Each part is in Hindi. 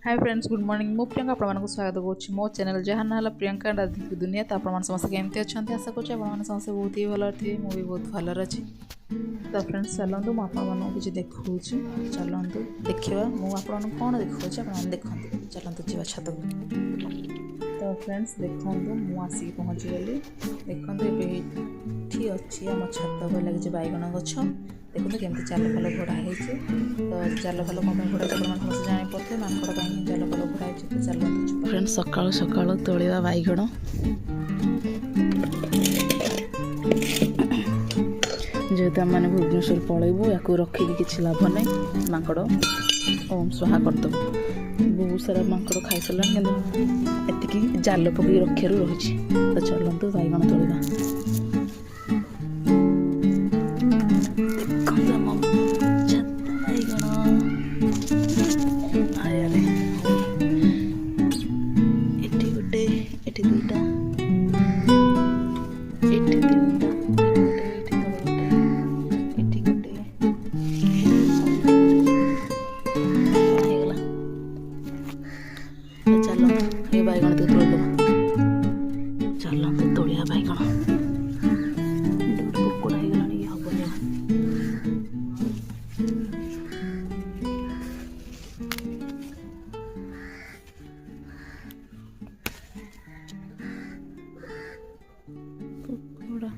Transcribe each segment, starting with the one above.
हाय फ्रेंड्स गुड मॉर्निंग मु प्रियंका आपको स्वागत करुँच मो चैनल जहाँ ना प्रियंका राजनीति दुनिया तो आप समस्त केमती अच्छा आशा करुँच आप समस्त बहुत ही भल थे मुझे बहुत भलर अच्छी तो फ्रेंड्स चलतु मुझे किसी देखा चलतु देखा मुझे कौन देखा आप देखते चलतु जी छत तो फ्रेंड्स देखु मुझे पहुँची गली देखते ये अच्छी आम छत पर लगे बैगण गछ देखते केमती जाल फाल घोड़ा है तो जाल फाल कौन घोड़ा समस्त जापे माकड़ कहीं जाल फाल घोड़ा है तो चलते फ्रेंड्स सकाल सकाल तोड़ा बैगण जेहेतु आम मैंने भुवनेश्वर पलैबू या रखिकी किसी लाभ नहीं माकड़ ओम स्वाहा करदेव बहुत सारा माकड़ खाई सारा कि जाल पकई रखार रही तो चलतु बैगण तोड़ा बैगण तो तोड़ चलते तोड़िया बैगण कुकुड़ा हो ये हेनी कुकुड़ा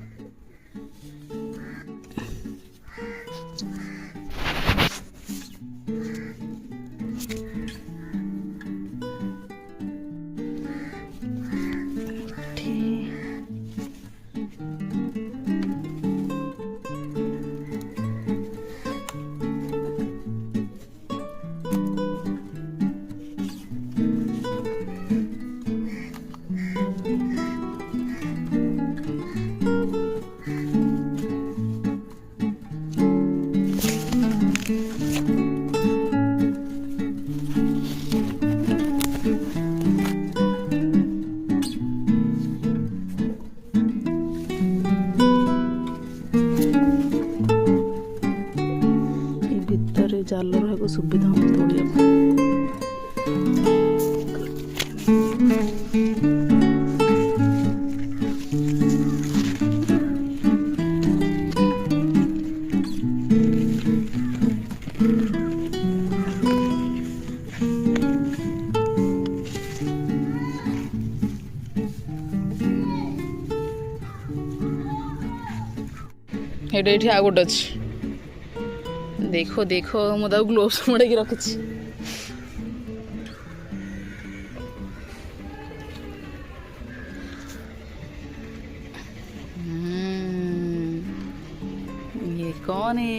जाल रहा सुविधा हम तोड़िया ये आ गोटे अच्छी देखो देखो मुझे ग्लोव्स मड़े रखी ये कौन है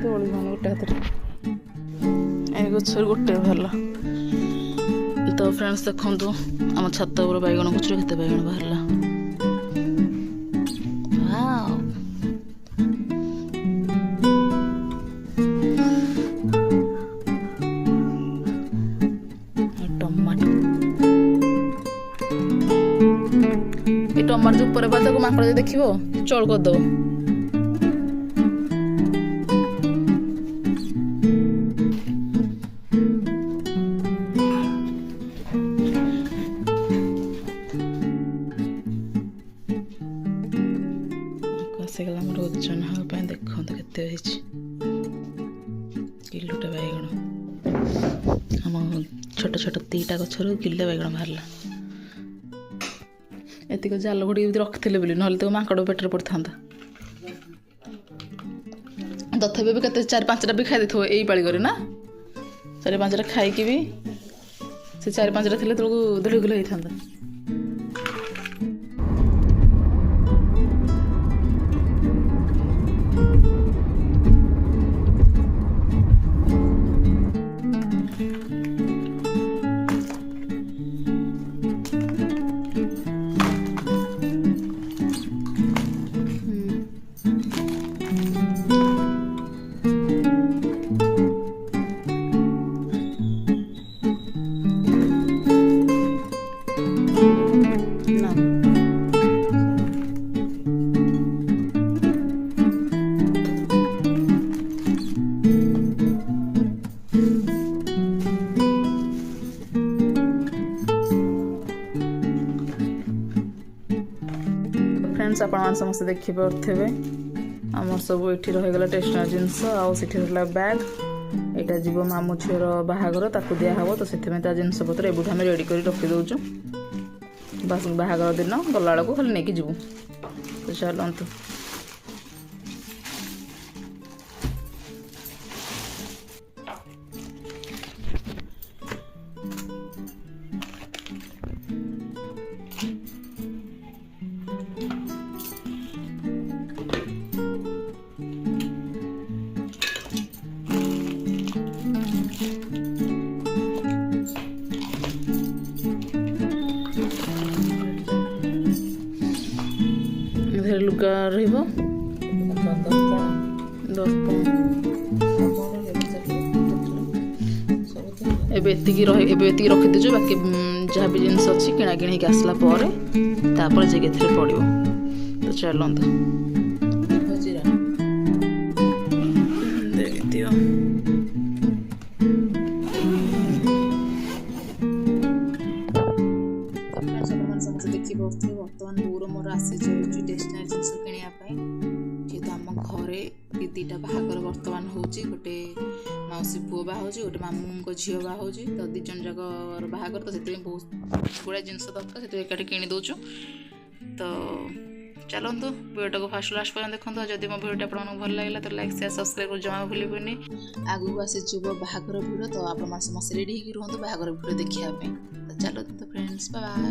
तोड़ी मैंने गोटे हाथ गचर गोटे भल तो फ्रेंड्स देखु आम छत उपर बैगण गचर केते बैगण बाहर टमाटो जो ऊपर बात माकड़ देख चल करदे आसगला मोर ओजन हाँ देखते के किलोटे बैगण आम छोट छोट दीटा गचर किले बैगण बाहर एतिक जाल घोड़ी रखी बोली ना तो माकड़ पेटर पड़ता तथापि भी कते 4-5टा भी खाई थो यही पाली ना 4-5टा खाई भी से 4-5टा थे धुली गुल होता फ्रेंड्स आपण समस्त देखि पारे आमर सब ये रहीगला टेस्टनरी जिनस आठ रहा बैग यहाँ जीव मामू झीर बाहागर ताकू दिहब तो से जिनस पत्र एबुठ आम रेडी कर रखी दौचु बस बाहागर दिन गला बेलू खाली नहीं जीवु तो चलतु लुगा रही रखी दीजिए बाकी जहाँ भी जिनस अच्छी किणा किणी आसला जे पड़ो तो चलते देखी पारे बर्तमान बोर मोर आसी जाऊँगी टेस्टनरी जिनस किणापी जेहेतु आम घरे दीटा बाहागर बर्तमान होचे गोटे मौसी पुओ बाहर गोटे मामू झील बाहर तो दी जन जाक बाहागर तो से बहुत गुड़ा जिनस दरकार से एकाठी किणी दौचु तो चलतु वीडियो को फास्ट लास्ट पर्यटन देखो जब मो वीडियो आपको भल लगे तो लाइक शेयर सब्सक्राइब जमा भूलि आगू आसी बाहागर भिड़ तो आप समस्त रेडी रुहतु बाहागर भिड़ देखापी तो चलते फ्रेंड्स बाय।